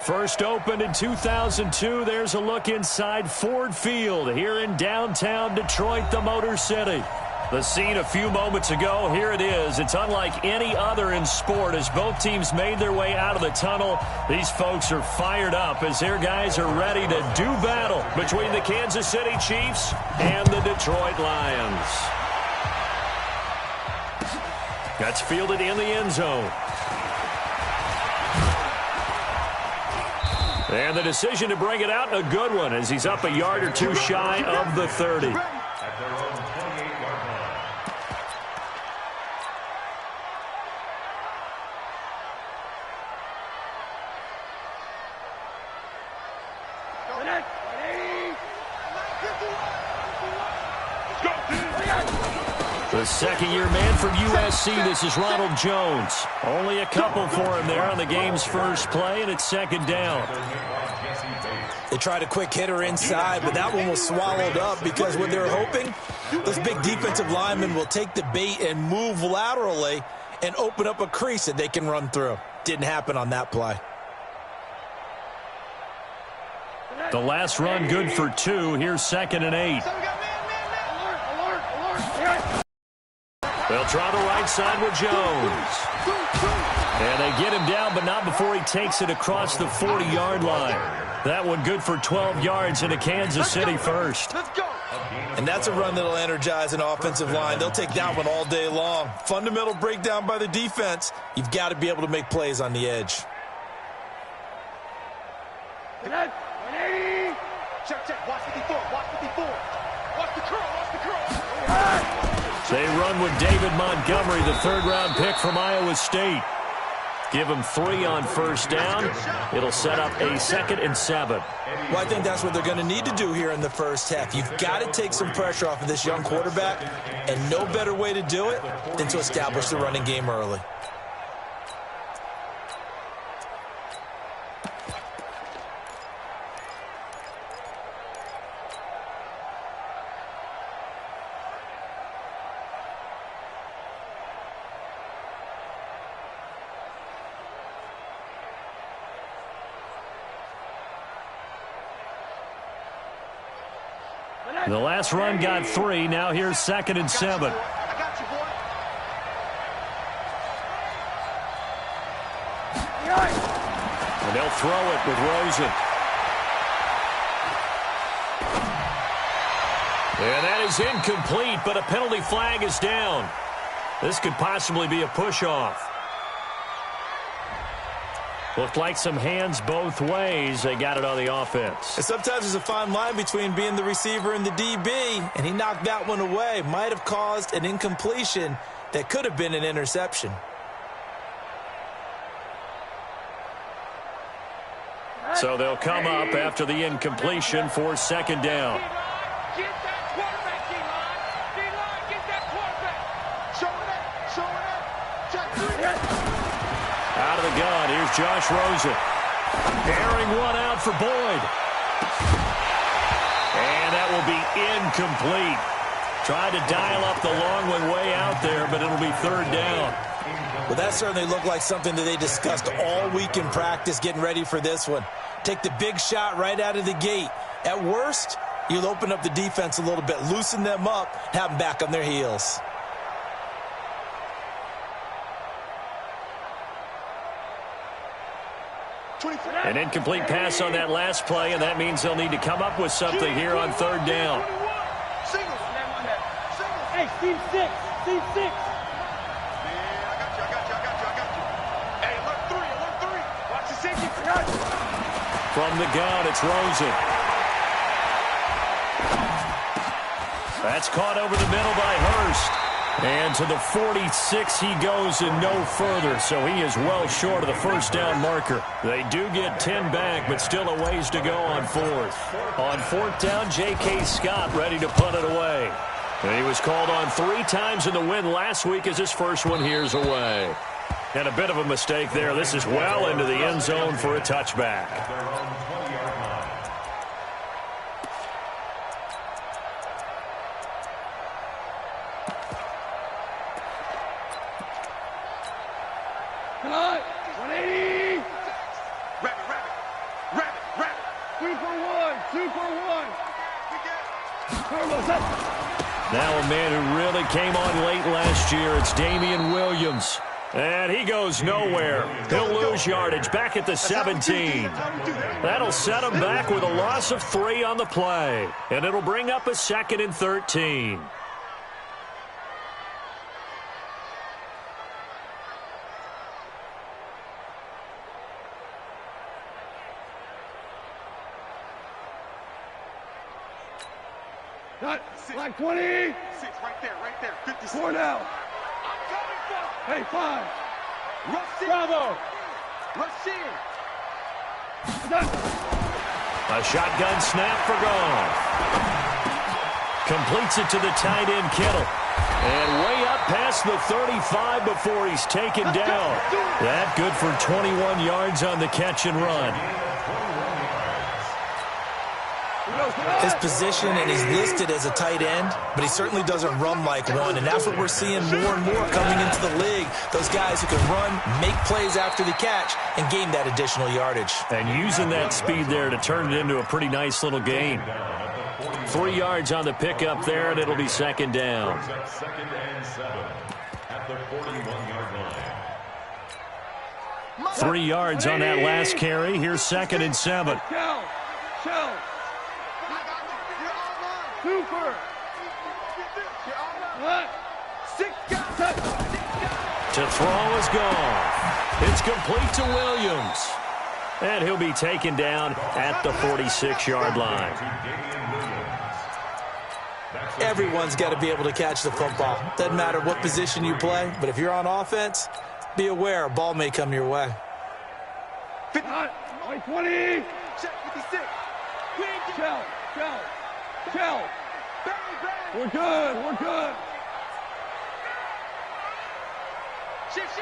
First opened in 2002, there's a look inside Ford Field here in downtown Detroit, the Motor City. The scene a few moments ago, here it is. It's unlike any other in sport as both teams made their way out of the tunnel. These folks are fired up as their guys are ready to do battle between the Kansas City Chiefs and the Detroit Lions. That's fielded in the end zone. And the decision to bring it out, a good one, as he's up a yard or two shy of the 30. At their own 28-yard line. The second-year man from USC, this is Ronald Jones. Only a couple for him there on the game's first play, and it's second down. They tried a quick hitter inside, but that one was swallowed up because what they're hoping, those big defensive linemen will take the bait and move laterally and open up a crease that they can run through. Didn't happen on that play. The last run good for 2. Here's 2nd and 8. They'll try the right side with Jones. And they get him down, but not before he takes it across the 40-yard line. That one good for 12 yards into Kansas City first. And that's a run that'll energize an offensive line. They'll take that one all day long. Fundamental breakdown by the defense. You've got to be able to make plays on the edge. Check. Watch 54. Watch 54. Watch the curl. Watch the curl. They run with David Montgomery, the third-round pick from Iowa State. Give him 3 on first down. It'll set up a 2nd and 7. Well, I think that's what they're going to need to do here in the first half. You've got to take some pressure off of this young quarterback, and no better way to do it than to establish the running game early. The last run got 3. Now here's 2nd and 7. And they'll throw it with Rosen. And that is incomplete, but a penalty flag is down. This could possibly be a push-off. Looked like some hands both ways. They got it on the offense. And sometimes there's a fine line between being the receiver and the DB, and he knocked that one away. Might have caused an incompletion that could have been an interception. So they'll come up after the incompletion for 2nd down. Get that quarterback, D-line. D-line, get that quarterback. Show it up. Check 3. Out of the gun, here's Josh Rosen. Airing one out for Boyd. And that will be incomplete. Tried to dial up the long one way out there, but it'll be 3rd down. Well, that certainly looked like something that they discussed all week in practice getting ready for this one. Take the big shot right out of the gate. At worst, you'll open up the defense a little bit, loosen them up, have them back on their heels. An incomplete pass on that last play, and that means they'll need to come up with something here on 3rd down. Hey, Steve 6. Steve 6. I got you. Hey, alert 3. Watch the safety. From the gun, it's Rosen. That's caught over the middle by Hurst. And to the 46 he goes and no further, so he is well short of the first down marker. They do get 10 back, but still a ways to go on 4th. On 4th down, J.K. Scott ready to punt it away. And he was called on 3 times in the win last week as his first one here's away. And a bit of a mistake there. This is well into the end zone for a touchback. Now a man who really came on late last year, it's Damian Williams. And he goes nowhere. He'll lose yardage back at the 17. That'll set him back with a loss of 3 on the play. And it'll bring up a 2nd and 13. Like 20. 6 right there. 56. 4 down. Hey, 5. Rush in. Bravo. Rush in. A shotgun snap for Goff. Completes it to the tight end, Kittle. And way up past the 35 before he's taken down. That good for 21 yards on the catch and run. His position, and he's listed as a tight end, but he certainly doesn't run like one, and that's what we're seeing more and more coming into the league. Those guys who can run, make plays after the catch, and gain that additional yardage. And using that speed there to turn it into a pretty nice little gain. 3 yards on the pickup there, and it'll be 2nd down. 2nd and 7 at the 41-yard line. 3 yards on that last carry. Here's 2nd and 7. Shell. Super. What? 6 guys. To throw is Goff. It's complete to Williams. And he'll be taken down at the 46-yard line. Everyone's got to be able to catch the football. Doesn't matter what position you play, but if you're on offense, be aware a ball may come your way. 20. Check 56. Shell. We're good. Shit.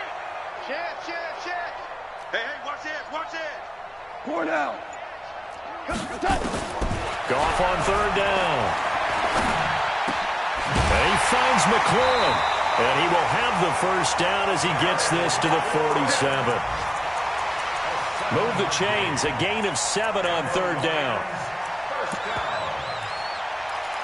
Hey, watch it. 4 down. Goff on 3rd down. And he finds McLaurin. And he will have the 1st down as he gets this to the 47. Move the chains, a gain of 7 on 3rd down.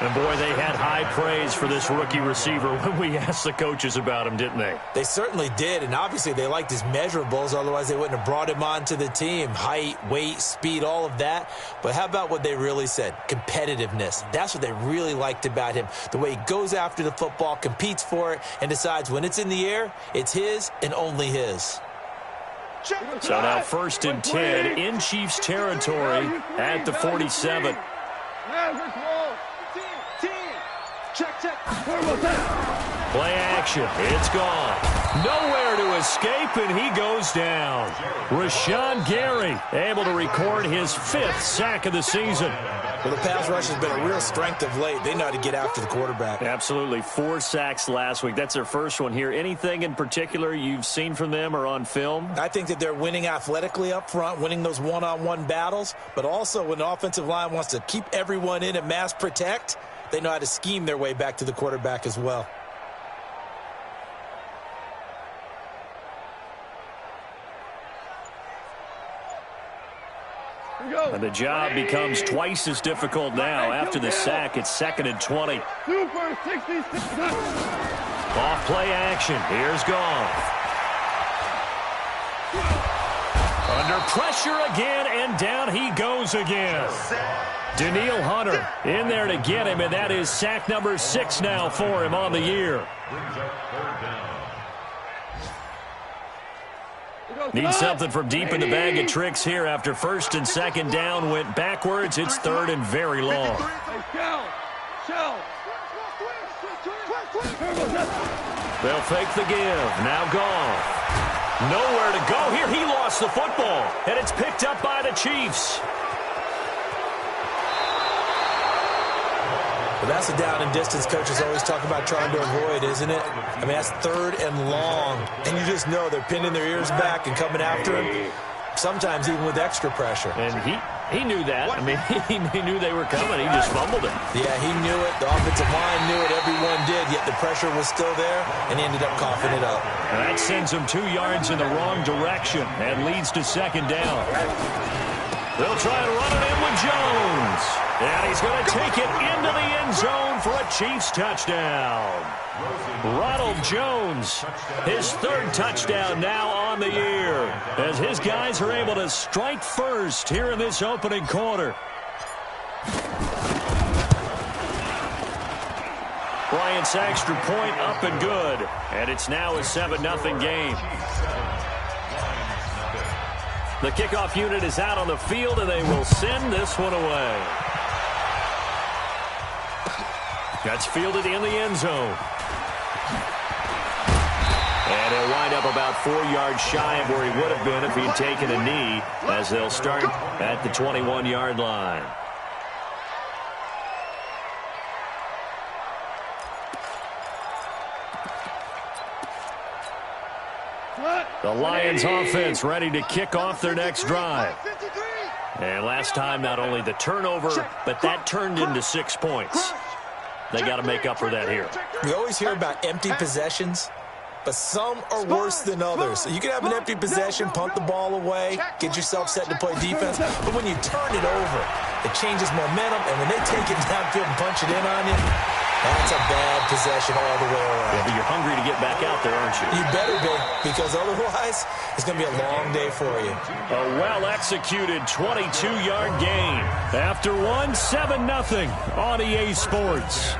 And, boy, they had high praise for this rookie receiver when we asked the coaches about him, didn't they? They certainly did, and obviously they liked his measurables. Otherwise, they wouldn't have brought him onto the team. Height, weight, speed, all of that. But how about what they really said? Competitiveness. That's what they really liked about him. The way he goes after the football, competes for it, and decides when it's in the air, it's his and only his. So now 1st and 10 in Chiefs territory at the 47. Play action. It's gone. Nowhere to escape, and he goes down. Rashawn Gary able to record his 5th sack of the season. Well, the pass rush has been a real strength of late. They know how to get after the quarterback. Absolutely. 4 sacks last week. That's their first one here. Anything in particular you've seen from them or on film? I think that they're winning athletically up front, winning those one-on-one battles, but also when the offensive line wants to keep everyone in and mass protect, they know how to scheme their way back to the quarterback as well. And the job becomes twice as difficult now. After the sack, it's 2nd and 20. Super 66. Off play action. Here's Goff. Under pressure again, and down he goes again. Danielle Hunter in there to get him, and that is sack number 6 now for him on the year. Need something from deep in the bag of tricks here after 1st and 2nd down went backwards. It's 3rd and very long. They'll fake the give. Now Goff. Nowhere to go here. He lost the football, and it's picked up by the Chiefs. Well, that's a down and distance coaches always talk about trying to avoid, isn't it? I mean, that's 3rd and long, and you just know they're pinning their ears back and coming after him, sometimes even with extra pressure. And he knew that. I mean, he knew they were coming. He just fumbled it. Yeah, he knew it. The offensive line knew it. Everyone did, yet the pressure was still there, and he ended up coughing it up. And that sends him 2 yards in the wrong direction and leads to 2nd down. They'll try and run it in with Jones. And he's going to take it into the end zone for a Chiefs touchdown. Ronald Jones, his third touchdown now on the year, as his guys are able to strike first here in this opening quarter. Bryant's extra point up and good, and it's now a 7-0 game. The kickoff unit is out on the field, and they will send this one away. That's fielded in the end zone. And he'll wind up about 4 yards shy of where he would have been if he'd taken a knee, as they'll start at the 21-yard line. The Lions offense ready to kick off their next drive. And last time, not only the turnover, but that turned into 6 points. They got to make up for that here. We always hear about empty possessions, but some are worse than others. So you can have an empty possession, punt the ball away, get yourself set to play defense, but when you turn it over, it changes momentum, and when they take it downfield and punch it in on you, that's a bad possession all the way around. Yeah, but you're hungry to get back out there, aren't you? You better be, because otherwise, it's going to be a long day for you. A well-executed 22-yard gain. After one, 7-0 on EA Sports.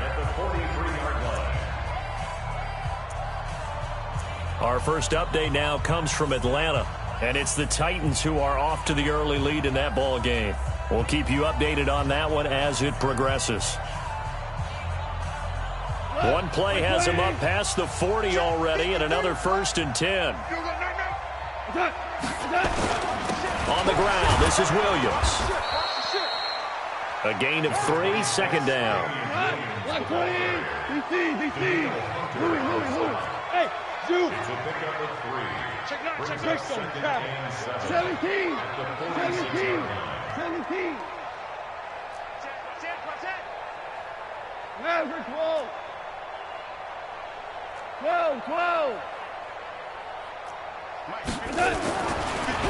Our first update now comes from Atlanta, and it's the Titans who are off to the early lead in that ball game. We'll keep you updated on that one as it progresses. One play has him up past the 40 already, and another 1st and 10. On the ground, this is Williams. A gain of 3, 2nd down. Hey, shoot. Check 17. 17. Average 12. 12.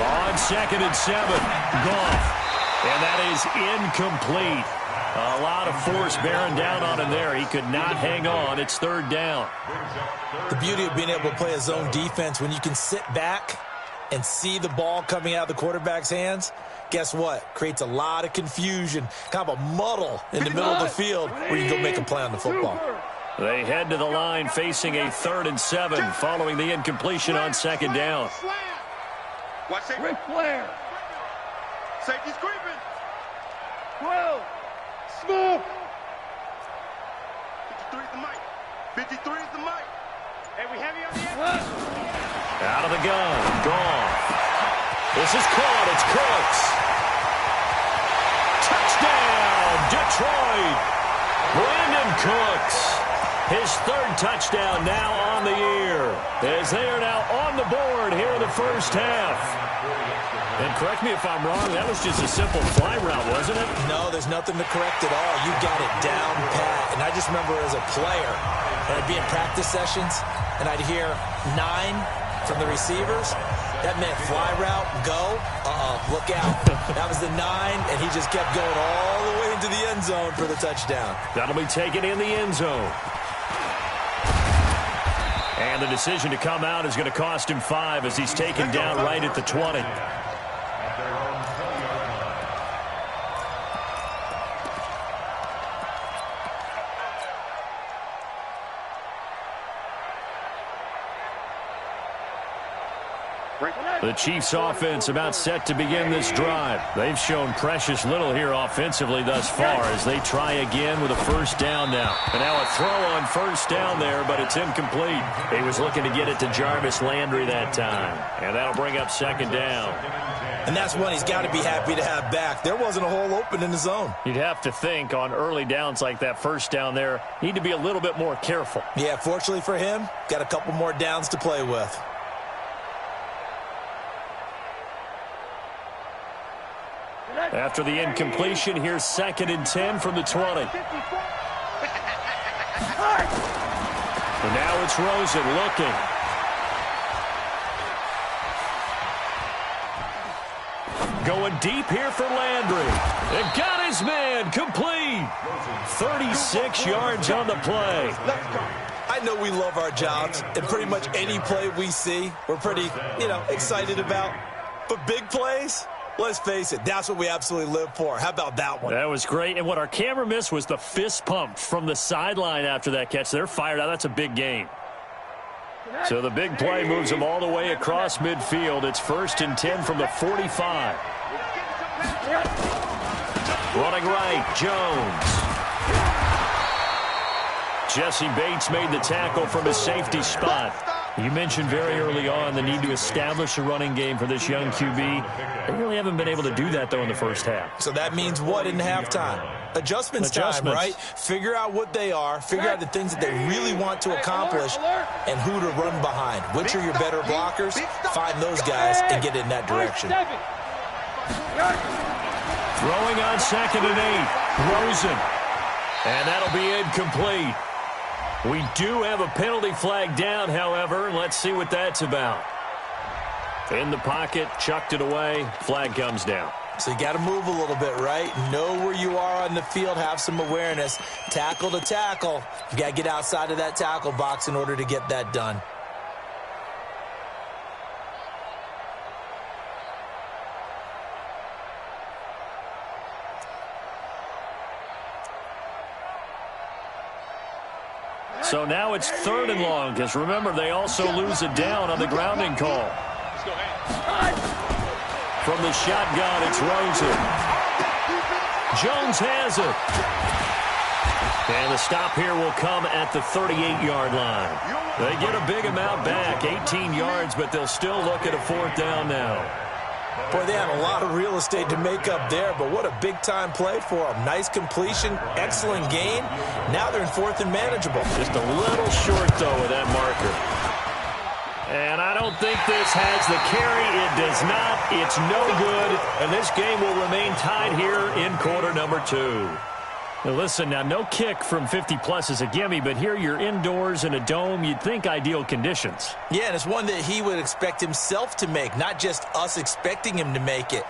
On 2nd and 7, Goff. And that is incomplete. A lot of force bearing down on him there. He could not hang on. It's 3rd down. The beauty of being able to play a zone defense, when you can sit back and see the ball coming out of the quarterback's hands, guess what? Creates a lot of confusion, kind of a muddle in the middle of the field where you can go make a play on the football. They head to the line facing a 3rd and 7 following the incompletion on 2nd down. Watch that. Ric Flair. Safety's creeping. 12. Smoke. 53 is the mic. 53 is the mic. Hey, we heavy on the end. Out of the gun. Goff. This is caught. It's Cooks. Touchdown, Detroit. Brandon Cooks. His 3rd touchdown now on the year, as they are now on the board here in the first half. And correct me if I'm wrong, that was just a simple fly route, wasn't it? No, there's nothing to correct at all. You got it down pat. And I just remember as a player, I'd be in practice sessions, and I'd hear 9 from the receivers. That meant fly route, go, look out. That was the 9, and he just kept going all the way into the end zone for the touchdown. That'll be taken in the end zone. And the decision to come out is going to cost him 5 as he's taken down right at the 20. The Chiefs offense about set to begin this drive. They've shown precious little here offensively thus far as they try again with a 1st down now. And now a throw on 1st down there, but it's incomplete. He was looking to get it to Jarvis Landry that time. And that'll bring up 2nd down. And that's one he's got to be happy to have back. There wasn't a hole open in the zone. You'd have to think on early downs like that 1st down there, need to be a little bit more careful. Yeah, fortunately for him, got a couple more downs to play with. After the incompletion, here's 2nd and 10 from the 20. And now it's Rosen looking. going deep here for Landry. And got his man complete. 36 yards on the play. I know we love our jobs, and pretty much any play we see, we're pretty, excited about. But big plays, let's face it, that's what we absolutely live for. How about that one? That was great. And what our camera missed was the fist pump from the sideline after that catch. They're fired out. That's a big gain. So the big play moves them all the way across midfield. It's 1st and 10 from the 45. Running right, Jones. Jesse Bates made the tackle from his safety spot. You mentioned very early on the need to establish a running game for this young QB. They really haven't been able to do that, though, in the first half. So that means what in halftime? Adjustments time, right? Figure out what they are, figure out the things that they really want to accomplish, and who to run behind. Which are your better blockers? Find those guys and get in that direction. Throwing on 2nd and 8. Rosen. And that'll be incomplete. We do have a penalty flag down, however. Let's see what that's about. In the pocket, chucked it away. Flag comes down. So you got to move a little bit, right? Know where you are on the field. Have some awareness. Tackle to tackle. You got to get outside of that tackle box in order to get that done. So now it's 3rd and long, because remember, they also lose it down on the grounding call. From the shotgun, it's Rosen. Jones has it. And the stop here will come at the 38-yard line. They get a big amount back, 18 yards, but they'll still look at a 4th down now. Boy, they had a lot of real estate to make up there, but what a big-time play for them. Nice completion, excellent gain. Now they're in 4th and manageable. Just a little short, though, with that marker. And I don't think this has the carry. It does not. It's no good. And this game will remain tied here in quarter number 2. Now listen, now no kick from 50-plus is a gimme, but here you're indoors in a dome. You'd think ideal conditions. Yeah, and it's one that he would expect himself to make, not just us expecting him to make it.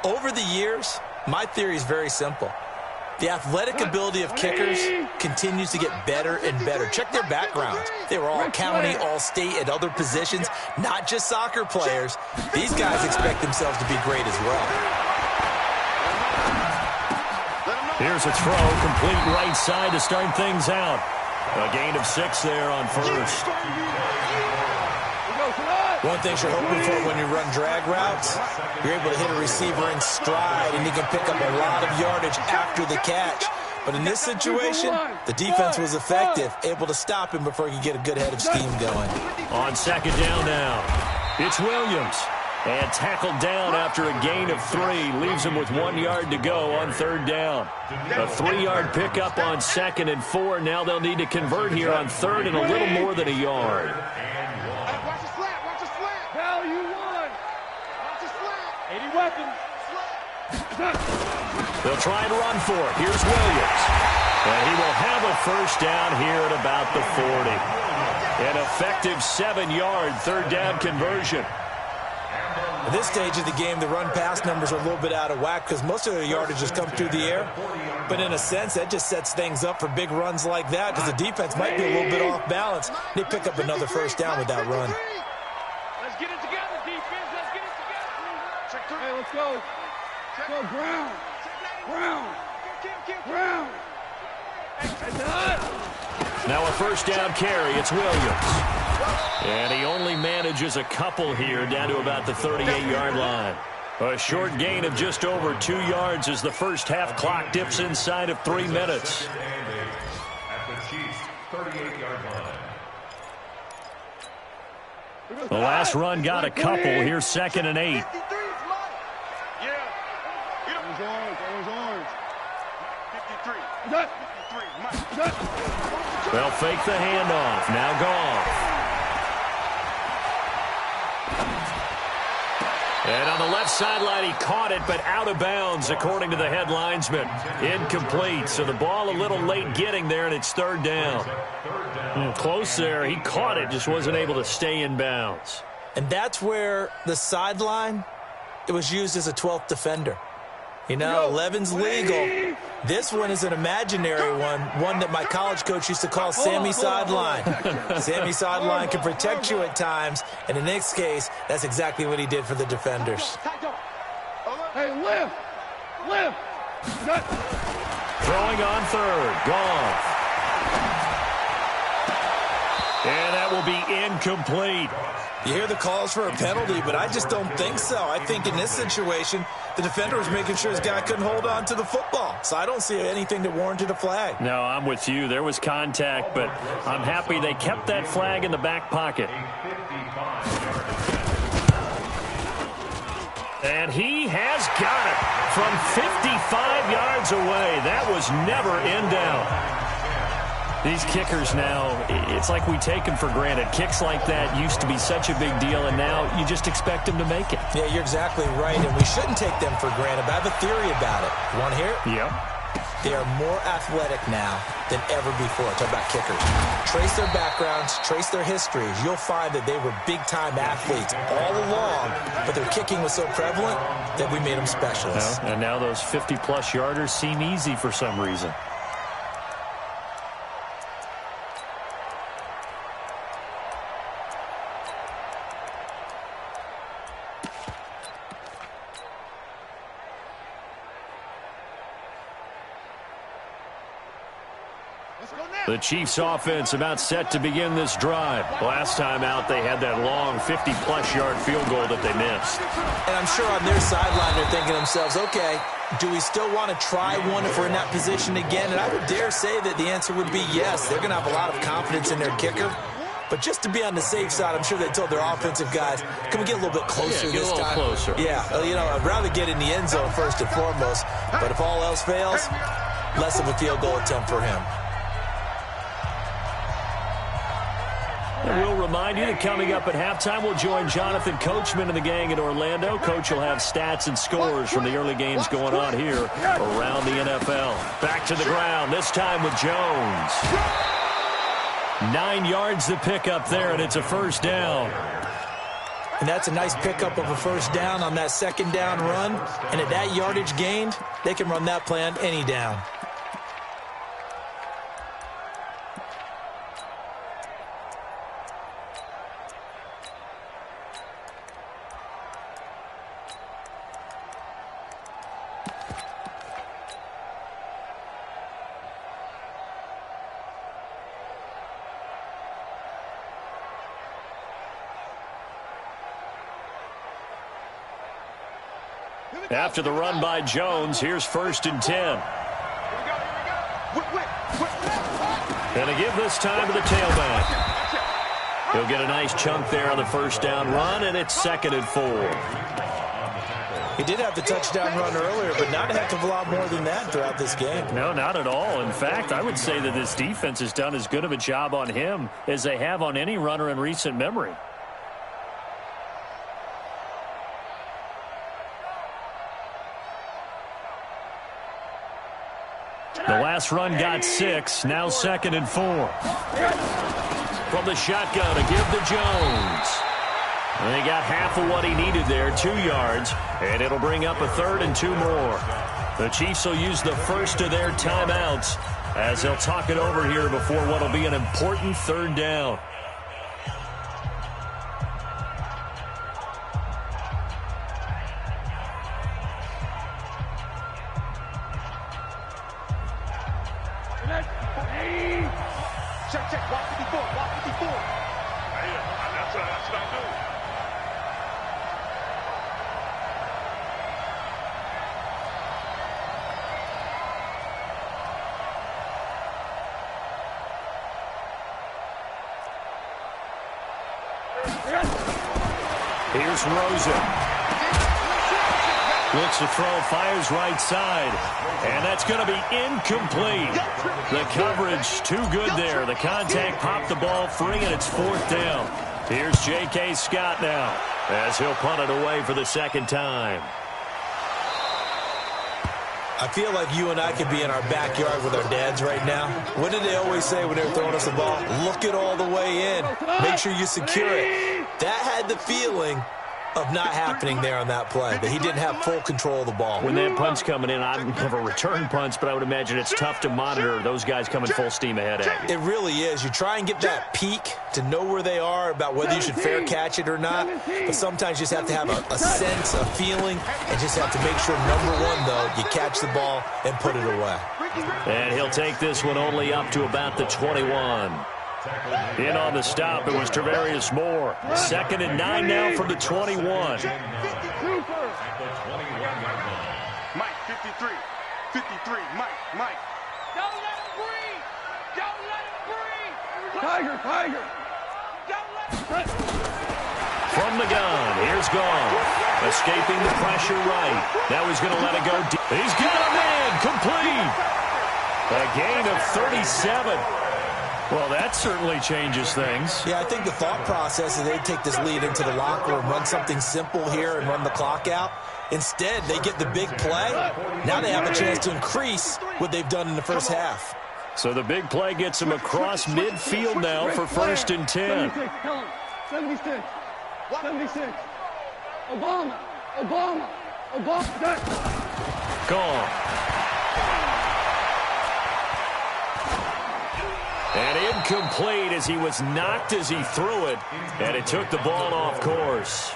Over the years, my theory is very simple. The athletic ability of kickers continues to get better and better. Check their backgrounds. They were all county, all state, at other positions, not just soccer players. These guys expect themselves to be great as well. Here's a throw, complete right side to start things out. A gain of 6 there on 1st. One thing you're hoping for when you run drag routes, you're able to hit a receiver in stride, and you can pick up a lot of yardage after the catch. But in this situation, the defense was effective, able to stop him before he could get a good head of steam going. On 2nd down now, it's Williams. And tackled down after a gain of 3. Leaves him with 1 yard to go on 3rd down. A 3-yard pickup on 2nd and 4. Now they'll need to convert here on 3rd and a little more than a yard. Watch the slat. Watch the slat. Hell, you won. Watch the slat. 80 weapons. They'll try and run for it. Here's Williams. And he will have a 1st down here at about the 40. An effective 7-yard 3rd down conversion. At this stage of the game, the run-pass numbers are a little bit out of whack because most of their yardage has come through the air. But in a sense, that just sets things up for big runs like that because the defense might be a little bit off balance. They pick up another 1st down with that run. Let's get it together, defense. Let's get it together. Hey, let's go. Let's go, Brown. Brown. Now a 1st down carry. It's Williams. And he only manages a couple here down to about the 38-yard line. A short gain of just over 2 yards as the first half clock dips inside of 3 minutes. The last run got a couple. Here's 2nd and 8. They'll fake the handoff. Now Goff. And on the left sideline, he caught it, but out of bounds, according to the head linesman. Incomplete, so the ball a little late getting there, and it's 3rd down. Close there. He caught it, just wasn't able to stay in bounds. And that's where the sideline it was used as a 12th defender. You know, 11's legal. This one is an imaginary one that my college coach used to call Sammy Sideline. Sammy Sideline can protect you at times, and in this case, that's exactly what he did for the defenders. Hey, lift! Throwing on third. Gone. And that will be incomplete. You hear the calls for a penalty, but I just don't think so. I think in this situation, the defender was making sure his guy couldn't hold on to the football. So I don't see anything that warranted a flag. No, I'm with you. There was contact, but I'm happy they kept that flag in the back pocket. And he has got it from 55 yards away. That was never in doubt. These kickers now, it's like we take them for granted. Kicks like that used to be such a big deal, and now you just expect them to make it. Yeah, you're exactly right, and we shouldn't take them for granted. But I have a theory about it. You want to hear it? Yep. They are more athletic now than ever before. Talk about kickers. Trace their backgrounds, trace their histories. You'll find that they were big-time athletes all along, but their kicking was so prevalent that we made them specialists. And now those 50-plus yarders seem easy for some reason. The Chiefs offense about set to begin this drive. Last time out, they had that long 50-plus yard field goal that they missed. And I'm sure on their sideline, they're thinking to themselves, okay, do we still want to try one if we're in that position again? And I would dare say that the answer would be yes. They're going to have a lot of confidence in their kicker. But just to be on the safe side, I'm sure they told their offensive guys, can we get a little bit closer this time? Closer. Yeah, you know, I'd rather get in the end zone first and foremost. But if all else fails, less of a field goal attempt for him. And we'll remind you that coming up at halftime, we'll join Jonathan Coachman and the gang in Orlando. Coach will have stats and scores from the early games going on here around the NFL. Back to the ground, this time with Jones. 9 yards to pick up there, and it's a first down. And that's a nice pickup of a first down on that second down run. And at that yardage gained, they can run that play on any down. After the run by Jones, here's 1st and 10. And to give this time to the tailback. He'll get a nice chunk there on the first down run, and it's 2nd and 4. He did have the touchdown run earlier, but not a heck of a lot more than that throughout this game. No, not at all. In fact, I would say that this defense has done as good of a job on him as they have on any runner in recent memory. The last run got 6, now 2nd and 4. From the shotgun, a give to Jones. And he got half of what he needed there, 2 yards, and it'll bring up a 3rd and 2 more. The Chiefs will use the first of their timeouts as they'll talk it over here before what will be an important 3rd down. Check, walk 54, walk 54. That's what I do. Here's Rosen. Looks to throw, fires right side. And that's going to be incomplete. The coverage too good there. The contact popped the ball free, and it's 4th down. Here's J.K. Scott now as he'll punt it away for the 2nd time. I feel like you and I could be in our backyard with our dads right now. What did they always say when they were throwing us the ball? Look it all the way in. Make sure you secure it. That had the feeling of not happening there on that play, that he didn't have full control of the ball. When that punt's coming in, I've never returned punts, but I would imagine it's tough to monitor those guys coming full steam ahead at you. It really is. You try and get that peek to know where they are, about whether you should fair catch it or not, but sometimes you just have to have a sense, a feeling, and just have to make sure, number one, though, you catch the ball and put it away. And he'll take this one only up to about the 21. In on the stop, it was Travarius Moore. 2nd and 9 now from the 21. Mike, 53. 53. Mike. Don't let him breathe. Don't let him breathe. Tiger. Don't let him. From the gun, here's Goff. Escaping the pressure right. Now he's going to let it go deep. He's got a man, complete. A gain of 37. Well, that certainly changes things. Yeah, I think the thought process is they take this lead into the locker room, run something simple here and run the clock out. Instead, they get the big play. Now they have a chance to increase what they've done in the first half. So the big play gets him across midfield now for 1st and 10. 76. Obama. Gone. And incomplete as he was knocked as he threw it, and it took the ball off course.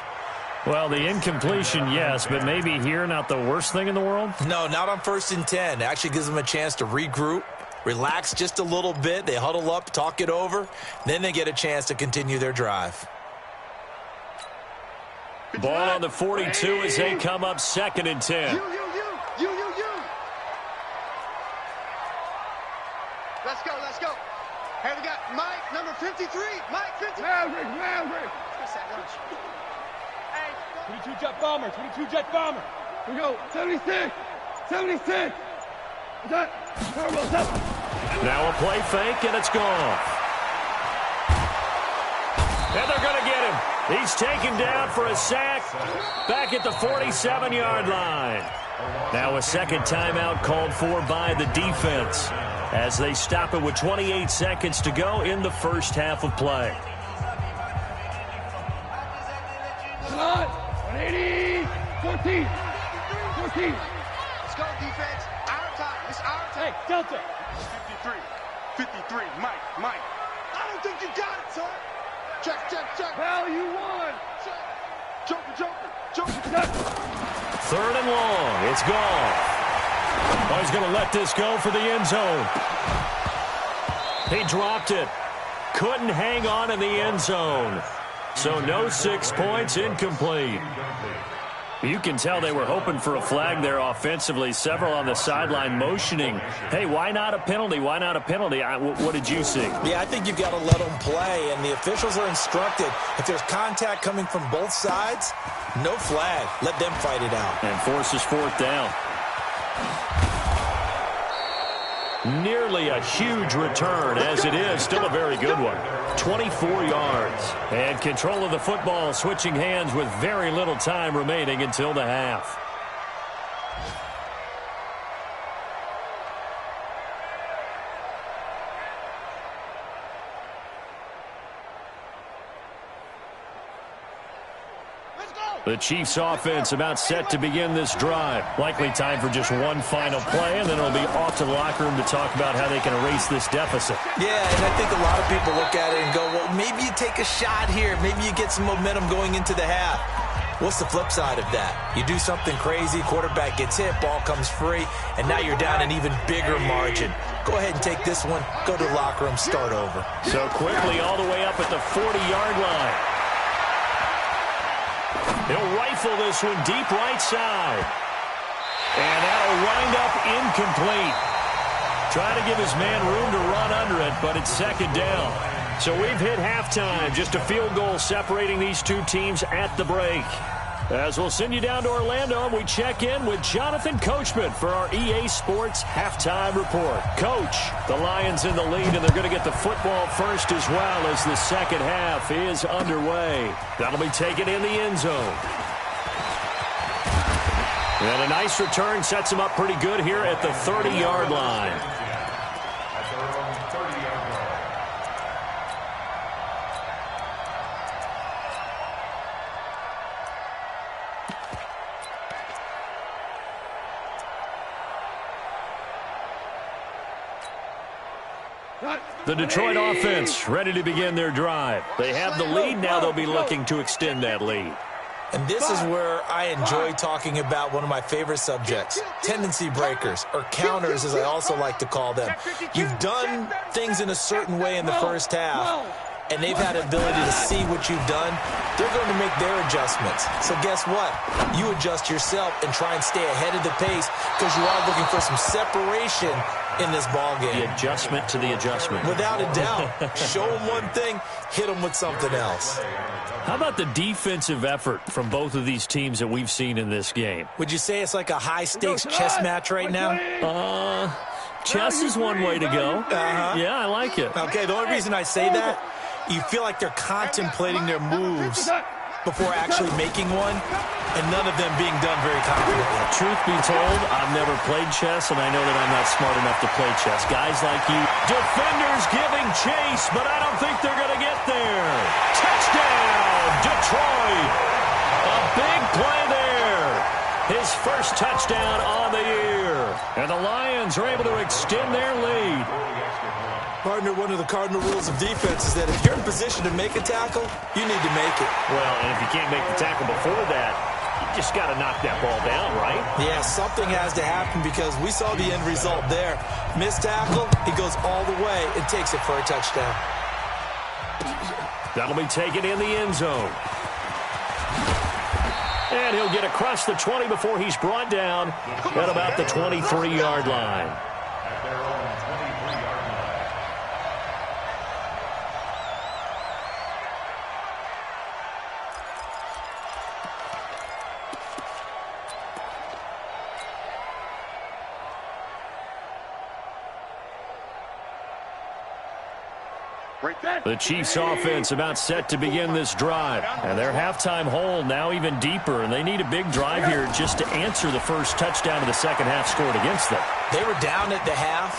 Well, the incompletion, yes, but maybe here not the worst thing in the world? No, not on 1st and 10. It actually gives them a chance to regroup, relax just a little bit. They huddle up, talk it over. Then they get a chance to continue their drive. Ball on the 42 as they come up 2nd and 10. You. Let's go. Hey, we got Mike, number 53. Mike, 53. Maverick. Hey. 22 jet bomber. We go. 76. Now a play fake, and it's gone. And they're going to get him. He's taken down for a sack back at the 47-yard line. Now a second timeout called for by the defense as they stop it with 28 seconds to go in the first half of play. 180. 14. Let's go, defense. Our time. It's our time. Hey, Delta. 53. Mike. I don't think you got it, son. Check. Value 1. Joker. 3rd and long. It's gone. Oh, he's going to let this go for the end zone. He dropped it. Couldn't hang on in the end zone. So no 6 points, incomplete. You can tell they were hoping for a flag there offensively. Several on the sideline motioning. Hey, why not a penalty? What did you see? Yeah, I think you've got to let them play, and the officials are instructed if there's contact coming from both sides, no flag. Let them fight it out. And forces 4th down. Nearly a huge return, as it is still a very good one. 24 yards. And control of the football, switching hands with very little time remaining until the half. The Chiefs offense about set to begin this drive. Likely time for just one final play, and then it'll be off to the locker room to talk about how they can erase this deficit. Yeah, and I think a lot of people look at it and go, well, maybe you take a shot here. Maybe you get some momentum going into the half. What's the flip side of that? You do something crazy, quarterback gets hit, ball comes free, and now you're down an even bigger margin. Go ahead and take this one, go to the locker room, start over. So quickly all the way up at the 40-yard line. He'll rifle this one deep right side. And that'll wind up incomplete. Trying to give his man room to run under it, but it's 2nd down. So we've hit halftime. Just a field goal separating these two teams at the break. As we'll send you down to Orlando, and we check in with Jonathan Coachman for our EA Sports Halftime Report. Coach, the Lions in the lead, and they're going to get the football first as well as the second half is underway. That'll be taken in the end zone. And a nice return sets him up pretty good here at the 30-yard line. The Detroit offense ready to begin their drive. They have the lead. Now they'll be looking to extend that lead. And this is where I enjoy talking about one of my favorite subjects, tendency breakers, or counters as I also like to call them. You've done things in a certain way in the first half, and they've had the ability to see what you've done. They're going to make their adjustments. So guess what? You adjust yourself and try and stay ahead of the pace because you are looking for some separation in this ball game. The adjustment to the adjustment. Without a doubt. Show them one thing, hit them with something else. How about the defensive effort from both of these teams that we've seen in this game? Would you say it's like a high-stakes chess match right now? Chess is one way to go. Yeah, I like it. Okay, the only reason I say that, you feel like they're contemplating their moves before actually making one, and none of them being done very confidently. Truth be told, I've never played chess, and I know that I'm not smart enough to play chess. Guys like you, defenders giving chase, but I don't think they're going to get there. Touchdown, Detroit. A big play there. His first touchdown on the year. And the Lions are able to extend their lead. Partner, one of the cardinal rules of defense is that if you're in position to make a tackle, you need to make it. Well, and if you can't make the tackle before that, you just got to knock that ball down, right? Yeah, something has to happen because we saw the end result there. Missed tackle, he goes all the way and takes it for a touchdown. That'll be taken in the end zone. And he'll get across the 20 before he's brought down at about the 23-yard line. The Chiefs offense about set to begin this drive. And their halftime hole now even deeper, and they need a big drive here just to answer the first touchdown of the second half scored against them. They were down at the half.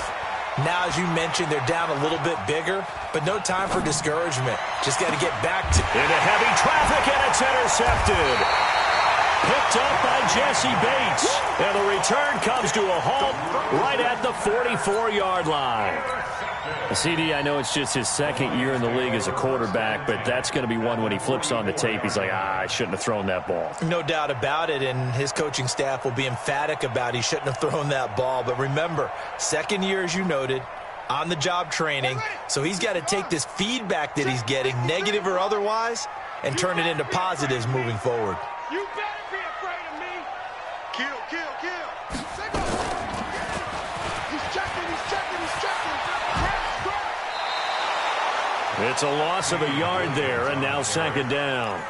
Now, as you mentioned, they're down a little bit bigger, but no time for discouragement. Just got to get back to into heavy traffic, and it's intercepted. Picked up by Jesse Bates. And the return comes to a halt right at the 44-yard line. CD, I know it's just his second year in the league as a quarterback, but that's going to be one when he flips on the tape. He's like, I shouldn't have thrown that ball. No doubt about it, and his coaching staff will be emphatic about he shouldn't have thrown that ball. But remember, second year, as you noted, on-the-job training, so he's got to take this feedback that he's getting, negative or otherwise, and turn it into positives moving forward. You better be afraid of me. Kill, kill, kill. He's checking, he's checking, he's checking. It's a loss of a yard there, and now second down.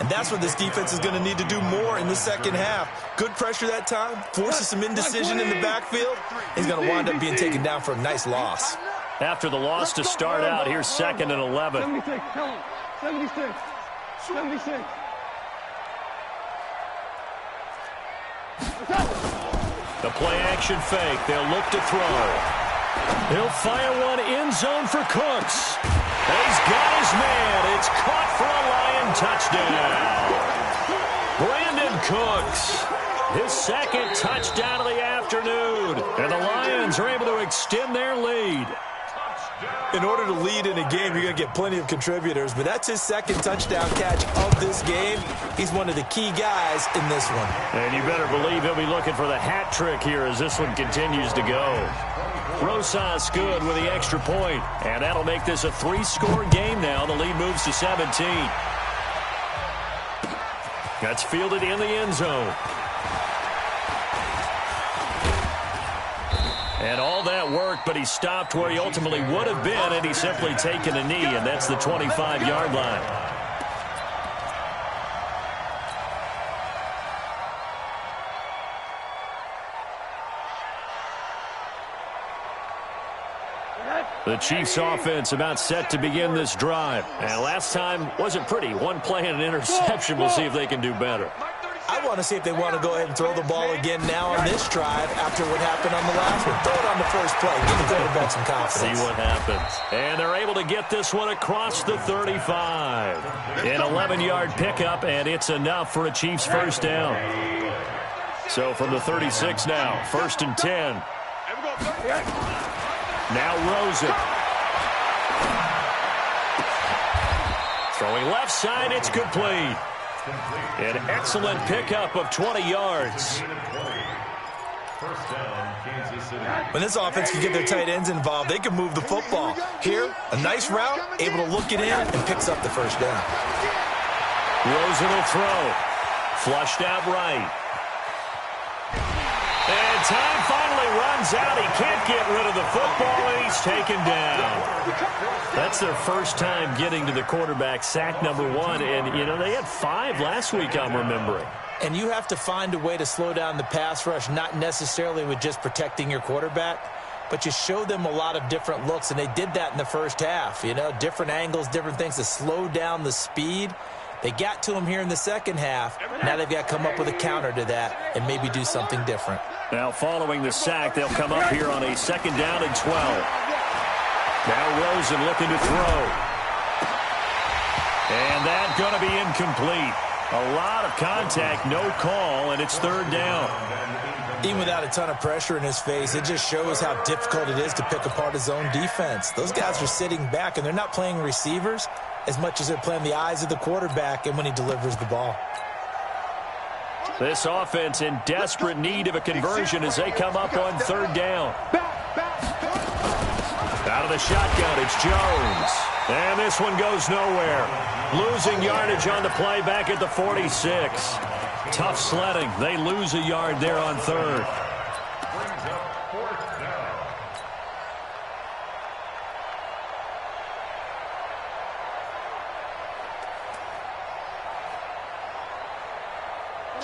And that's what this defense is going to need to do more in the second half. Good pressure that time, forces some indecision in the backfield. He's going to wind up being taken down for a nice loss. After the loss to start out, here's second and 11. 76, tell him. 76. 76. The play-action fake. They'll look to throw. He'll fire one end zone for Cooks. He's got his man. It's caught for a Lion touchdown. Brandon Cooks, his second touchdown of the afternoon. And the Lions are able to extend their lead. In order to lead in a game, you're going to get plenty of contributors, but that's his second touchdown catch of this game. He's one of the key guys in this one. And you better believe he'll be looking for the hat trick here as this one continues to go. Rosas good with the extra point, and that'll make this a 3-score game now. The lead moves to 17. That's fielded in the end zone. And all that work, but he stopped where he ultimately would have been, and he's simply taken a knee, and that's the 25-yard line. The Chiefs offense about set to begin this drive. And last time wasn't pretty. One play and an interception. We'll see if they can do better. I want to see if they want to go ahead and throw the ball again now on this drive after what happened on the last one. Throw it on the first play. Give the quarterback some confidence. See what happens. And they're able to get this one across the 35. An 11-yard pickup, and it's enough for a Chiefs first down. So from the 36 now, 1st and 10. Now Rosen. Going left side, it's complete. An excellent pickup of 20 yards. When this offense can get their tight ends involved, they can move the football. Here, a nice route, able to look it in, and picks up the first down. Rosen will throw. Flushed out right. And time finally runs out. He can't get rid of the football, and he's taken down. That's their first time getting to the quarterback, sack number 1. And, you know, they had 5 last week, I'm remembering. And you have to find a way to slow down the pass rush, not necessarily with just protecting your quarterback, but you show them a lot of different looks, and they did that in the first half. You know, different angles, different things to slow down the speed. They got to him here in the second half. Now they've got to come up with a counter to that and maybe do something different. Now following the sack, they'll come up here on a 2nd down and 12. Now Rosen looking to throw. And that's going to be incomplete. A lot of contact, no call, and it's 3rd down. Even without a ton of pressure in his face, it just shows how difficult it is to pick apart his own defense. Those guys are sitting back, and they're not playing receivers as much as they're playing the eyes of the quarterback and when he delivers the ball. This offense in desperate need of a conversion as they come up on 3rd down. Out of the shotgun, it's Jones. And this one goes nowhere. Losing yardage on the play back at the 46. Tough sledding. They lose a yard there on 3rd. Brings up 4th down.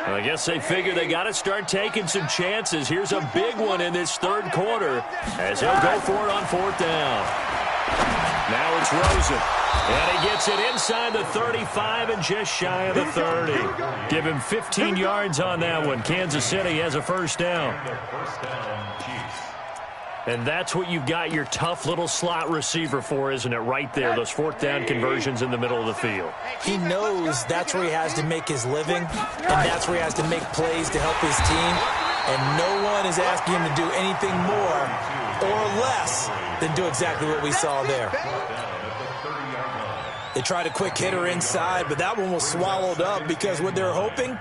I guess they figure they got to start taking some chances. Here's a big one in this 3rd quarter as he'll go for it on 4th down. Now it's Rosen. And he gets it inside the 35 and just shy of the 30. Give him 15 yards on that one. Kansas City has a 1st down. And that's what you've got your tough little slot receiver for, isn't it? Right there, those 4th down conversions in the middle of the field. He knows that's where he has to make his living, and that's where he has to make plays to help his team. And no one is asking him to do anything more or less than do exactly what we saw there. They tried a quick hitter inside, but that one was swallowed up because what they're hoping,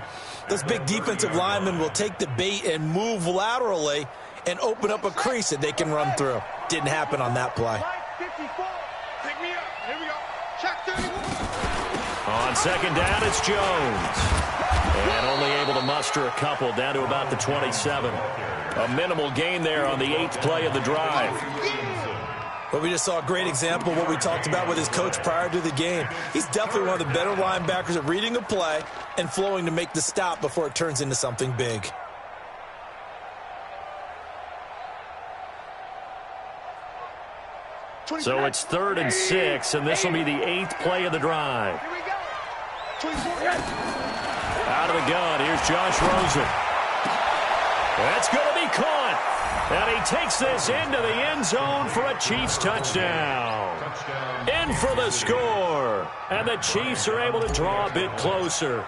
those big defensive linemen will take the bait and move laterally and open up a crease that they can run through. Didn't happen on that play. On 2nd down, it's Jones. And only able to muster a couple down to about the 27. A minimal gain there on the 8th play of the drive. But we just saw a great example of what we talked about with his coach prior to the game. He's definitely one of the better linebackers at reading a play and flowing to make the stop before it turns into something big. So it's 3rd and 6, and this will be the 8th play of the drive. Out of the gun, here's Josh Rosen. That's going to be caught. And he takes this into the end zone for a Chiefs touchdown. In for the score. And the Chiefs are able to draw a bit closer.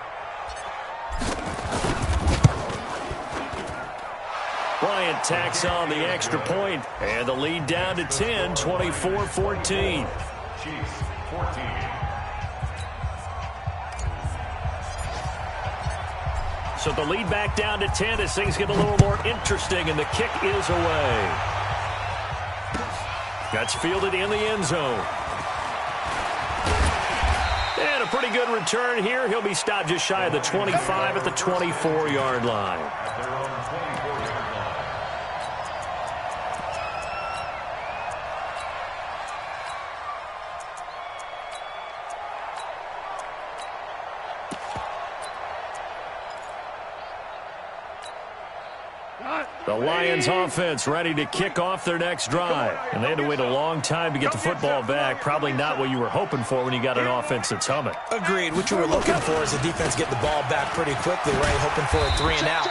Bryant tacks on the extra point, and the lead down to 10, 24-14. Chiefs 14. So the lead back down to 10 as things get a little more interesting, and the kick is away. That's fielded in the end zone. And a pretty good return here. He'll be stopped just shy of the 25 at the 24-yard line. The Lions offense ready to kick off their next drive. And they had to wait a long time to get the football back. Probably not what you were hoping for when you got an offense that's humming. Agreed. What you were looking for is the defense get the ball back pretty quickly, right? Hoping for a 3 and out.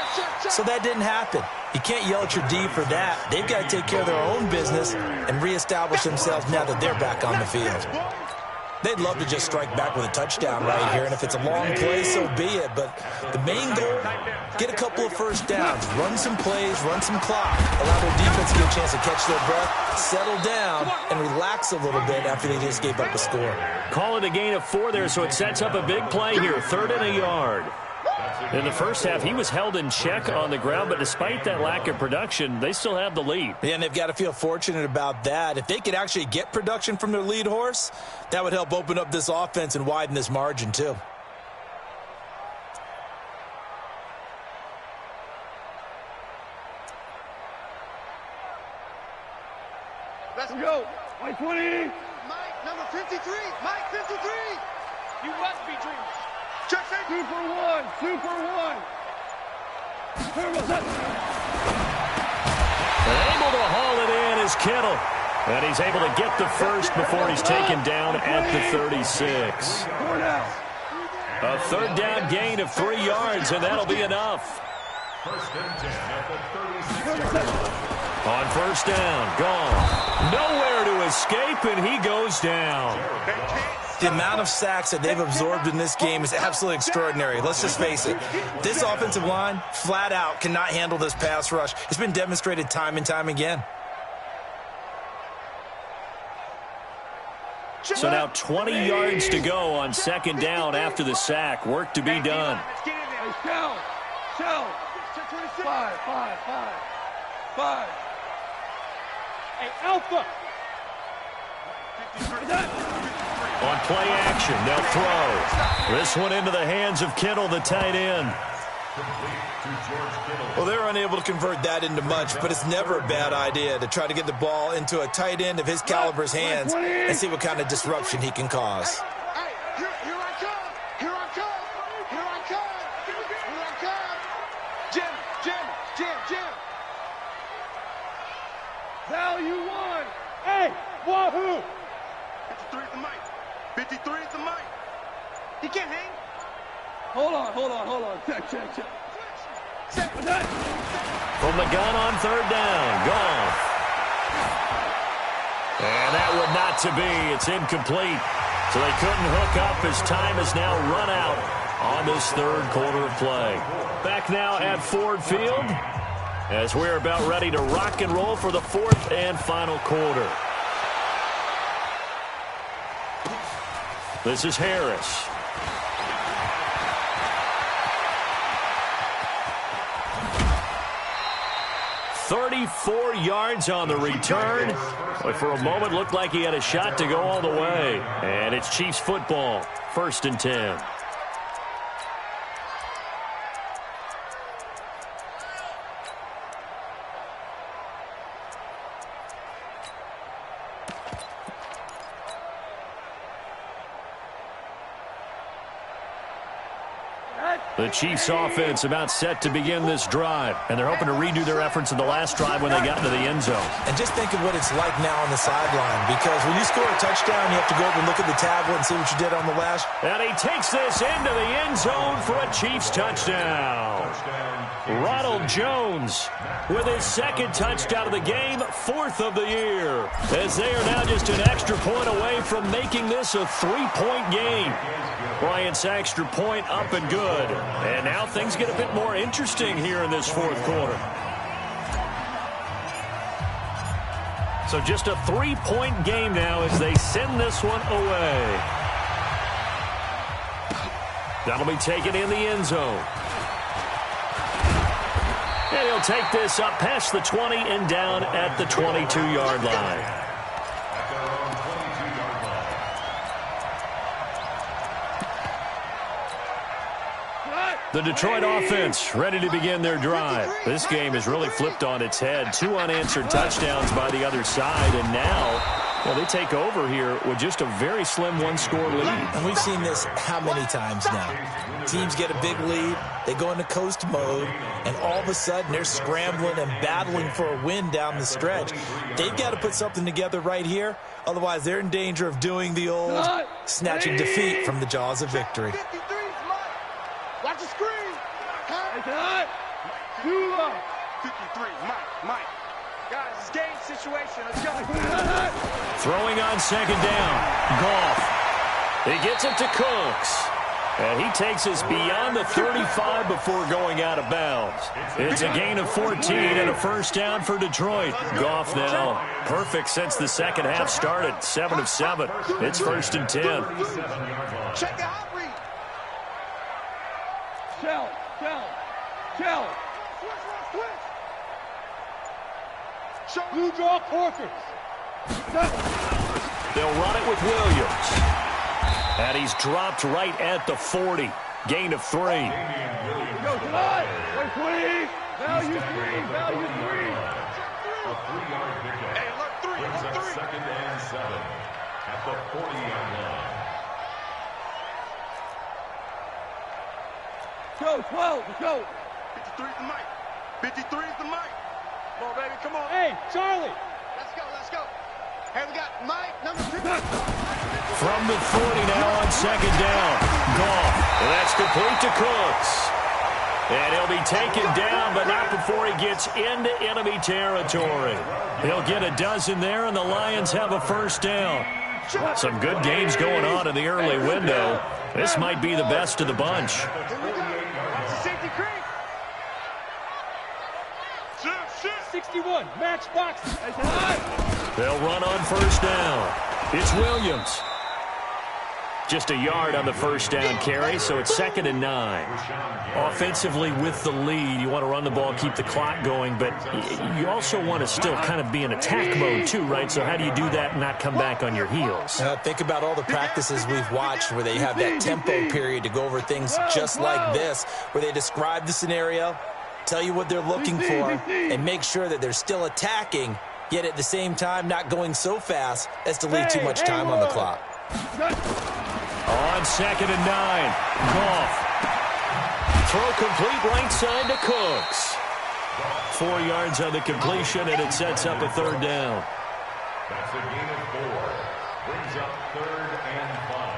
So that didn't happen. You can't yell at your D for that. They've got to take care of their own business and reestablish themselves now that they're back on the field. They'd love to just strike back with a touchdown right here, and if it's a long play, so be it. But the main goal, get a couple of first downs, run some plays, run some clock, allow their defense to get a chance to catch their breath, settle down, and relax a little bit after they just gave up a score. Call it a gain of 4 there, so it sets up a big play here, 3rd and a yard. In the first half, he was held in check on the ground, but despite that lack of production, they still have the lead. Yeah, and they've got to feel fortunate about that. If they could actually get production from their lead horse, that would help open up this offense and widen this margin, too. Let's go. Mike 20. Mike, number 53. Mike, 53. You must be dreaming. Check, check. 2 for 1. 2 for 1. Able to haul it in is Kittle. And he's able to get the first before he's taken down at the 36. A 3rd down gain of 3 yards, and that'll be enough. First and 10 at the 36. On first down, gone. Nowhere to escape, and he goes down. The amount of sacks that they've absorbed in this game is absolutely extraordinary. Let's just face it. This offensive line, flat out, cannot handle this pass rush. It's been demonstrated time and time again. So now 20 yards to go on 2nd down after the sack. Work to be done. Shell. 5. 5. Hey, Alpha. On play action, they'll throw. This one into the hands of Kittle, the tight end. Well, they're unable to convert that into much, but it's never a bad idea to try to get the ball into a tight end of his caliber's hands and see what kind of disruption he can cause. Hey, here I come. Here I come. Here I come. Here I come. Jim. Value 1. Hey, wahoo. 53 is the mic. 53 is the mic. He can't hang. Hold on. Check. From the gun on 3rd down, gone. And that would not to be. It's incomplete. So they couldn't hook up as time is now run out on this 3rd quarter of play. Back now at Ford Field as we're about ready to rock and roll for the 4th and final quarter. This is Harris. "34 yards on the return." But for a moment, looked like he had a shot to go all the way. And it's Chiefs football, 1st and 10. The Chiefs offense about set to begin this drive, and they're hoping to redo their efforts in the last drive when they got into the end zone. And just think of what it's like now on the sideline, because when you score a touchdown, you have to go over and look at the tablet and see what you did on the last. And he takes this into the end zone for a Chiefs touchdown. Ronald Jones with his 2nd touchdown of the game, 4th of the year, as they are now just an extra point away from making this a 3-point game. Bryant's extra point up and good. And now things get a bit more interesting here in this 4th quarter. So just a 3-point game now as they send this one away. That'll be taken in the end zone. And he'll take this up past the 20 and down at the 22-yard line. The Detroit offense ready to begin their drive. This game has really flipped on its head. 2 unanswered touchdowns by the other side, and now they take over here with just a very slim 1-score lead. And we've seen this how many times now? Teams get a big lead, they go into coast mode, and all of a sudden they're scrambling and battling for a win down the stretch. They've got to put something together right here, otherwise they're in danger of doing the old snatching defeat from the jaws of victory. Watch the screen. Cut. 53, Mike. Guys, it's game situation. Let's go. Throwing on 2nd down. Goff. He gets it to Cooks. And he takes us beyond the 35 before going out of bounds. It's a gain of 14 and a first down for Detroit. Goff now perfect since the second half started. 7 of 7. It's 1st and 10. Check the hot read. Shell. Switch. Blue draw quarters. They'll run it with Williams. And he's dropped right at the 40. Gain of 3. Go, tonight. Wait, please. Value 3. A 3-yard pickup. Hey, look, 3. Brings up 2nd and 7 at the 40-yard line. Go, 12. Let's go. 53 is the mic. 53 is the mic. Come on, baby. Come on. Hey, Charlie. Let's go. Hey, we got Mike, number 2. From the 40 now on 2nd down. Goff. And that's complete to Cooks. And he'll be taken down, but not before he gets into enemy territory. He'll get a dozen there, and the Lions have a first down. Some good games going on in the early window. This might be the best of the bunch. Here we go. It's a safety creep. 61. Match box. They'll run on first down. It's Williams. Just a yard on the first down carry, so it's 2nd and 9. Offensively with the lead, you want to run the ball, keep the clock going, but you also want to still kind of be in attack mode too, right? So how do you do that and not come back on your heels? Think about all the practices we've watched where they have that tempo period to go over things just like this, where they describe the scenario, tell you what they're looking for, and make sure that they're still attacking, yet at the same time not going so fast as to leave too much time on the clock. On 2nd and 9, Goff. Throw complete right side to Cooks. 4 yards on the completion, and it sets up a 3rd down. That's a gain of 4. Brings up 3rd and 5.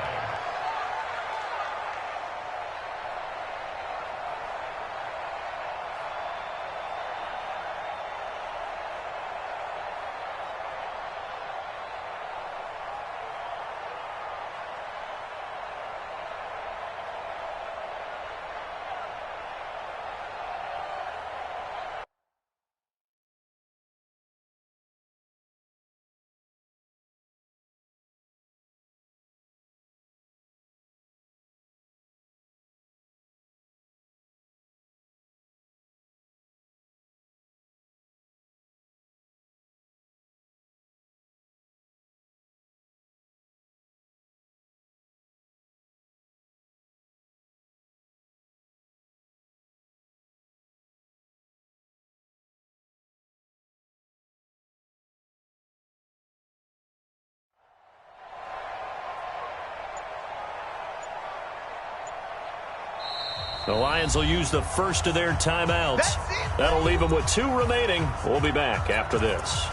The Lions will use the first of their timeouts. That'll leave them with 2 remaining. We'll be back after this.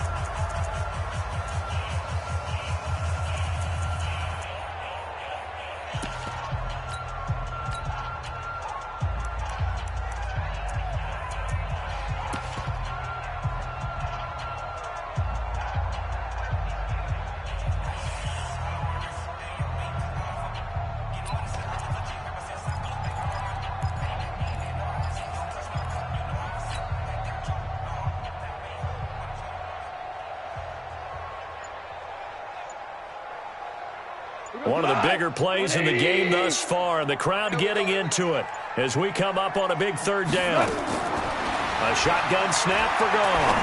One of the bigger plays in the game thus far, and the crowd getting into it as we come up on a big 3rd down. A shotgun snap for Goff.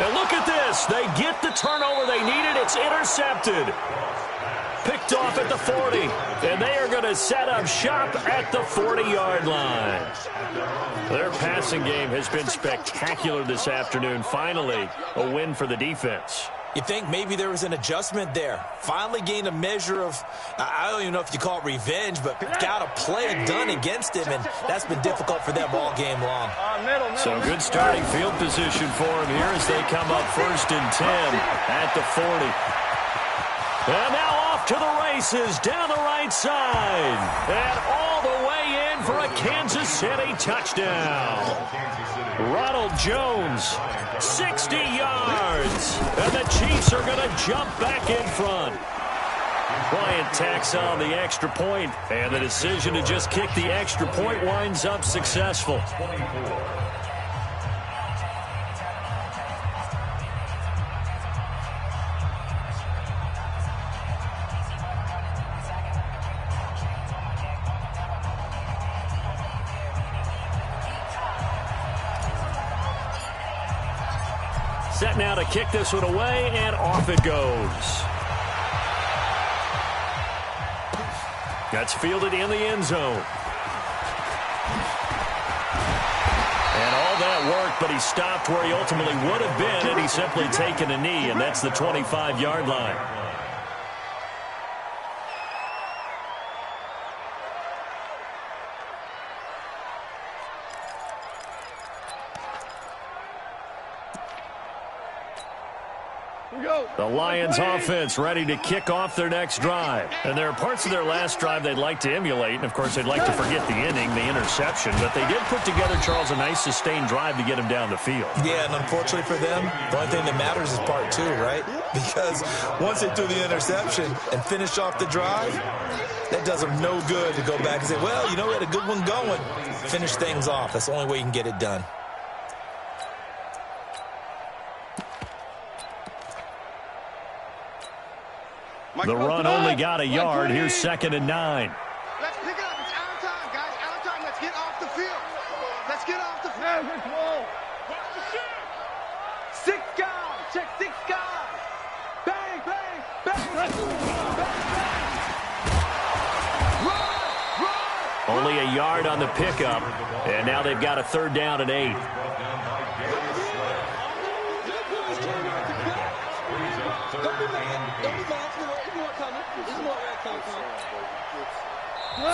And look at this. They get the turnover they needed. It's intercepted. Picked off at the 40. And they are going to set up shop at the 40-yard line. Their passing game has been spectacular this afternoon. Finally, a win for the defense. You think maybe there was an adjustment there. Finally gained a measure of, I don't even know if you call it revenge, but got a play done against him, and that's been difficult for them all game long. So good starting field position for him here as they come up 1st and 10 at the 40. And now off to the races down the right side. And all the way in for a Kansas City touchdown. Ronald Jones, 60 yards. And the Chiefs are going to jump back in front. Bryant tacks on the extra point, and the decision to just kick the extra point winds up successful. Set now to kick this one away, and off it goes. That's fielded in the end zone. And all that work, but he stopped where he ultimately would have been, and he's simply taken a knee, and that's the 25-yard line. The Lions offense ready to kick off their next drive. And there are parts of their last drive they'd like to emulate. And, of course, they'd like to forget the inning, the interception. But they did put together, Charles, a nice sustained drive to get him down the field. Yeah, and unfortunately for them, the only thing that matters is part two, right? Because once they threw the interception and finished off the drive, that does them no good to go back and say, well, you know, we had a good one going. Finish things off. That's the only way you can get it done. The run only got a yard. Here's 2nd and 9. Let's pick it up. It's out of time, guys. Out of time. Let's get off the field. Let's get off the field. Six guys. Check 6 guys. Bang, bang, bang. Bang, bang. Run. Only a yard on the pickup. And now they've got a 3rd down and 8.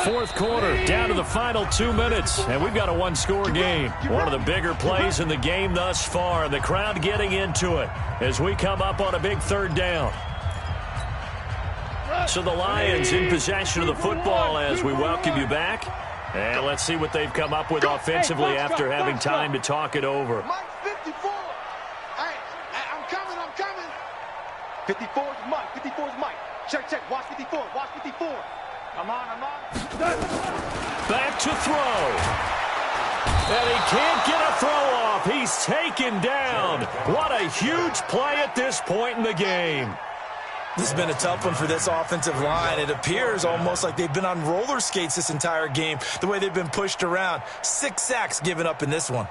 Fourth quarter, down to the final 2 minutes, and we've got a one-score game. One of the bigger plays in the game thus far, and the crowd getting into it as we come up on a big 3rd down. So the Lions in possession of the football as we welcome you back. And let's see what they've come up with offensively after having time to talk it over. Mike 54. Hey, I'm coming. 54 is Mike. 54 is Mike. Check. Watch 54. Watch 54. I'm on. Back to throw. And he can't get a throw off. He's taken down. What a huge play at this point in the game. This has been a tough one for this offensive line. It appears almost like they've been on roller skates this entire game, the way they've been pushed around. 6 sacks given up in this one.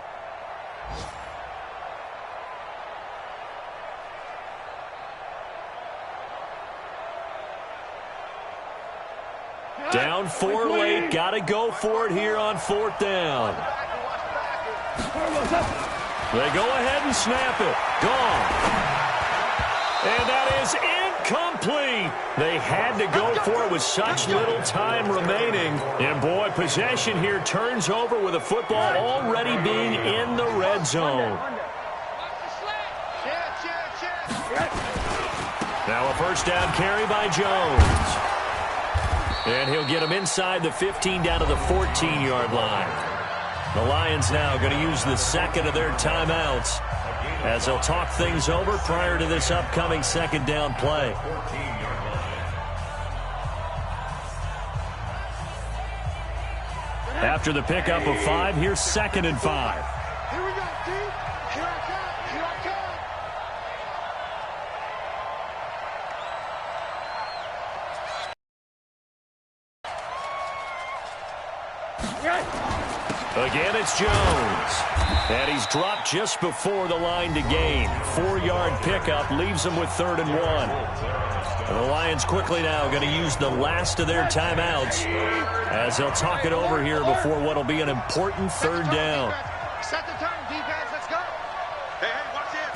Down 4 late. Got to go for it here on 4th down. They go ahead and snap it. Gone. And that is incomplete. They had to go for it with such little time remaining. And, boy, possession here turns over with the football already being in the red zone. Now a 1st down carry by Jones. And he'll get him inside the 15 down to the 14-yard line. The Lions now going to use the 2nd of their timeouts as they'll talk things over prior to this upcoming 2nd down play. After the pickup of 5, here's 2nd and 5. Here we go, dude. Here I come. Again, it's Jones. And he's dropped just before the line to gain. 4-yard pickup leaves him with 3rd and 1. And the Lions quickly now going to use the last of their timeouts as they'll talk it over here before what will be an important 3rd down. Set the turn, defense. Let's go. Hey, watch it.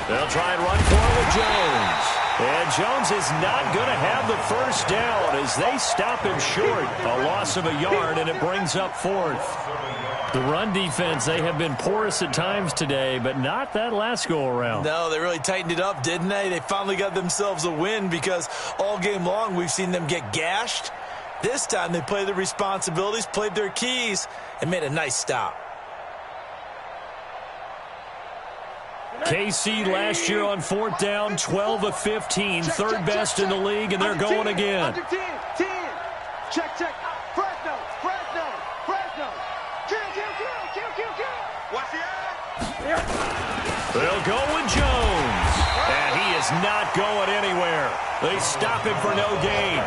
They'll try and run for it with Jones. And Jones is not going to have the 1st down as they stop him short. A loss of a yard, and it brings up 4th. The run defense, they have been porous at times today, but not that last go-around. No, they really tightened it up, didn't they? They finally got themselves a win because all game long we've seen them get gashed This time they played their responsibilities, played their keys, and made a nice stop. KC last year on 4th down, 12 of 15, third best in the league, and they're going again. 10. Check. Fresno. Kill. Watch the eye. They'll go with Jones. And he is not going anywhere. They stop him for no gain.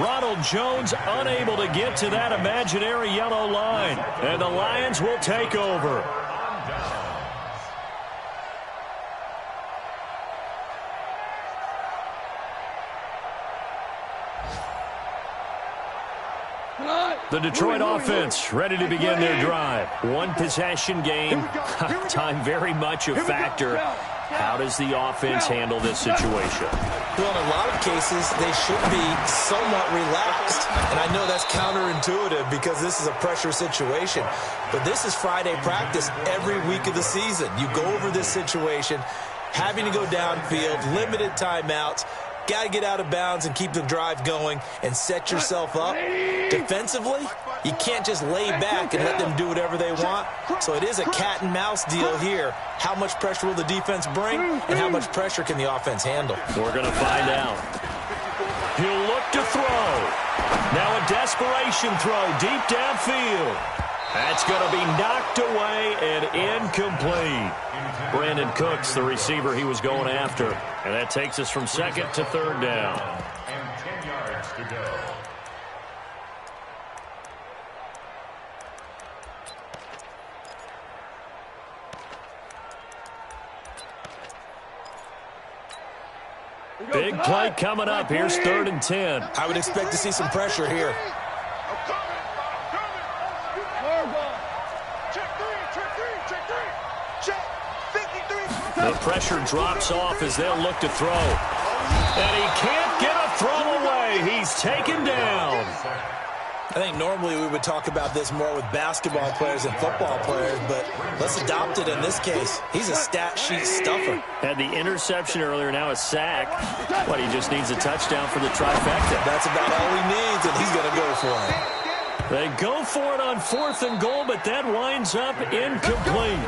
Ronald Jones unable to get to that imaginary yellow line. And the Lions will take over. The Detroit offense ready to begin their drive. One possession game. Time very much a factor. How does the offense handle this situation? Well, in a lot of cases, they should be somewhat relaxed. And I know that's counterintuitive because this is a pressure situation. But this is Friday practice every week of the season. You go over this situation, having to go downfield, limited timeouts. Got to get out of bounds and keep the drive going and set yourself up. Defensively, you can't just lay back and let them do whatever they want. So it is a cat and mouse deal here. How much pressure will the defense bring and how much pressure can the offense handle? We're going to find out. He'll look to throw. Now a desperation throw deep downfield. That's going to be knocked away and incomplete. Brandon Cooks, the receiver he was going after. And that takes us from 2nd to 3rd down. And 10 yards to go. Big play coming up. Here's 3rd and 10. I would expect to see some pressure here. The pressure drops off as they'll look to throw. And he can't get a throw away. He's taken down. I think normally we would talk about this more with basketball players and football players, but let's adopt it in this case. He's a stat sheet stuffer. Had the interception earlier, now a sack. But he just needs a touchdown for the trifecta. That's about all he needs, and he's going to go for it. They go for it on 4th and goal, but that winds up incomplete.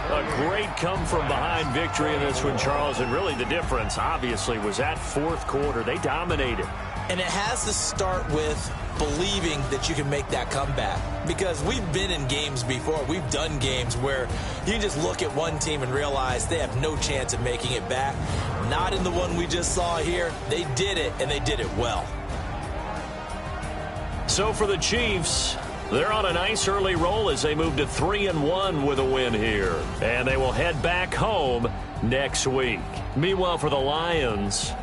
A great come-from-behind victory in this one, Charles, and really the difference, obviously, was that 4th quarter. They dominated. And it has to start with believing that you can make that comeback. Because we've been in games before. We've done games where you just look at one team and realize they have no chance of making it back. Not in the one we just saw here. They did it, and they did it well. So for the Chiefs, they're on a nice early roll as they move to 3-1 with a win here. And they will head back home next week. Meanwhile, for the Lions,